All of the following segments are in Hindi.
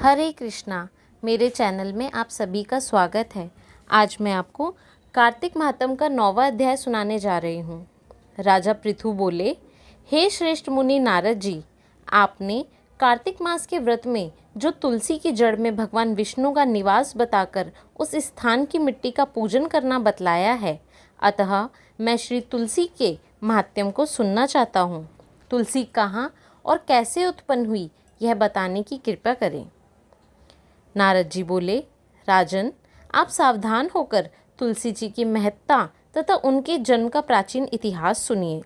हरे कृष्णा। मेरे चैनल में आप सभी का स्वागत है। आज मैं आपको कार्तिक महात्म का 9वां अध्याय सुनाने जा रही हूँ। राजा पृथु बोले, हे श्रेष्ठ मुनि नारद जी, आपने कार्तिक मास के व्रत में जो तुलसी की जड़ में भगवान विष्णु का निवास बताकर उस स्थान की मिट्टी का पूजन करना बतलाया है, अतः मैं श्री तुलसी के महात्म्य को सुनना चाहता हूँ। तुलसी कहाँ और कैसे उत्पन्न हुई, यह बताने की कृपा करें। नारद जी बोले, राजन, आप सावधान होकर तुलसी जी की महत्ता तथा उनके जन्म का प्राचीन इतिहास सुनिए।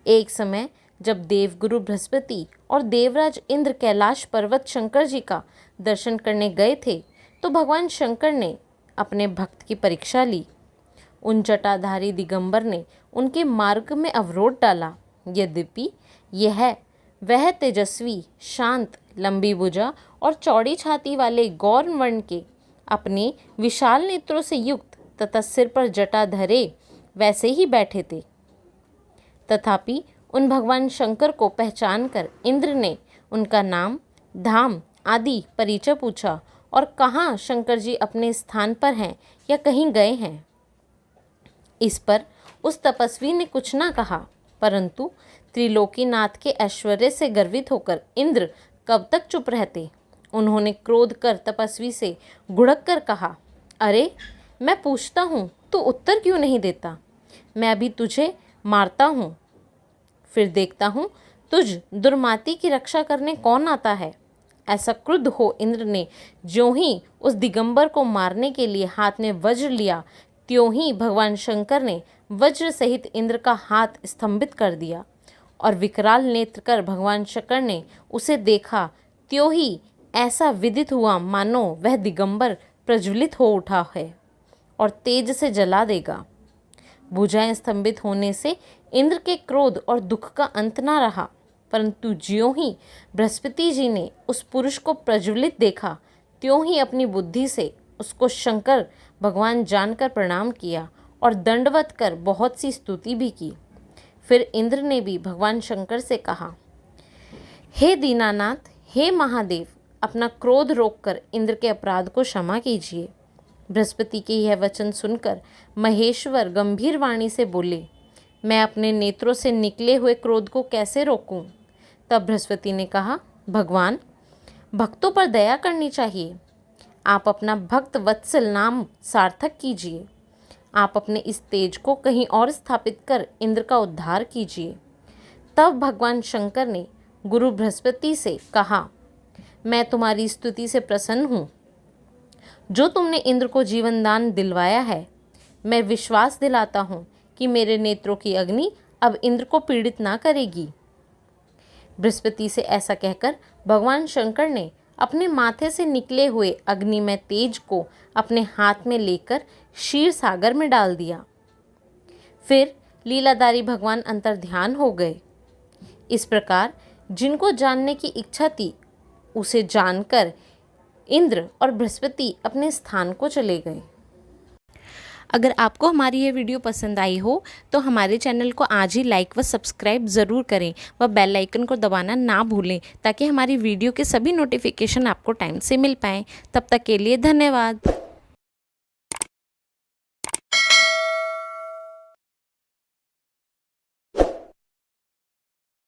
एक समय जब देवगुरु बृहस्पति और देवराज इंद्र कैलाश पर्वत शंकर जी का दर्शन करने गए थे, तो भगवान शंकर ने अपने भक्त की परीक्षा ली। उन जटाधारी दिगंबर ने उनके मार्ग में अवरोध डाला। यद्यपि वह तेजस्वी, शांत, लंबी भुजा और चौड़ी छाती वाले गौर वर्ण के, अपने विशाल नेत्रों से युक्त तथा सिर पर जटा धरे वैसे ही बैठे थे। तथापि उन भगवान शंकर को पहचान कर इंद्र ने उनका नाम, धाम आदि परिचय पूछा और कहाँ शंकर जी अपने स्थान पर हैं या कहीं गए हैं। इस पर उस तपस्वी ने कुछ ना कहा, परंतु त्रिलोकीनाथ के ऐश्वर्य से गर्वित होकर इंद्र कब तक चुप रहते। उन्होंने क्रोध कर तपस्वी से घुड़क कर कहा, अरे, मैं पूछता हूँ तू उत्तर क्यों नहीं देता? मैं अभी तुझे मारता हूँ, फिर देखता हूँ तुझ दुर्माती की रक्षा करने कौन आता है। ऐसा क्रुद्ध हो इंद्र ने ज्यों ही उस दिगंबर को मारने के लिए हाथ में वज्र लिया, त्यों ही भगवान शंकर ने वज्र सहित इंद्र का हाथ स्तंभित कर दिया और विकराल नेत्र कर भगवान शंकर ने उसे देखा, त्यों ही ऐसा विदित हुआ मानो वह दिगंबर प्रज्वलित हो उठा है और तेज से जला देगा। भुजाएं स्तंभित होने से इंद्र के क्रोध और दुख का अंत ना रहा, परंतु ज्यों ही बृहस्पति जी ने उस पुरुष को प्रज्वलित देखा, त्यों ही अपनी बुद्धि से उसको शंकर भगवान जानकर प्रणाम किया और दंडवत कर बहुत सी स्तुति भी की। फिर इंद्र ने भी भगवान शंकर से कहा, हे दीनानाथ, हे महादेव, अपना क्रोध रोककर इंद्र के अपराध को क्षमा कीजिए। बृहस्पति के यह वचन सुनकर महेश्वर गंभीर वाणी से बोले, मैं अपने नेत्रों से निकले हुए क्रोध को कैसे रोकूं? तब बृहस्पति ने कहा, भगवान, भक्तों पर दया करनी चाहिए। आप अपना भक्त वत्सल नाम सार्थक कीजिए। आप अपने इस तेज को कहीं और स्थापित कर इंद्र का उद्धार कीजिए। तब भगवान शंकर ने गुरु बृहस्पति से कहा, मैं तुम्हारी स्तुति से प्रसन्न हूँ। जो तुमने इंद्र को जीवन दान दिलवाया है, मैं विश्वास दिलाता हूँ कि मेरे नेत्रों की अग्नि अब इंद्र को पीड़ित ना करेगी। बृहस्पति से ऐसा कहकर भगवान शंकर ने अपने माथे से निकले हुए अग्निमय तेज को अपने हाथ में लेकर क्षीर सागर में डाल दिया। फिर लीलाधारी भगवान अंतर ध्यान हो गए। इस प्रकार जिनको जानने की इच्छा थी, उसे जानकर इंद्र और बृहस्पति अपने स्थान को चले गए। अगर आपको हमारी ये वीडियो पसंद आई हो तो हमारे चैनल को आज ही लाइक व सब्सक्राइब ज़रूर करें व बेल आइकन को दबाना ना भूलें, ताकि हमारी वीडियो के सभी नोटिफिकेशन आपको टाइम से मिल पाएँ। तब तक के लिए धन्यवाद।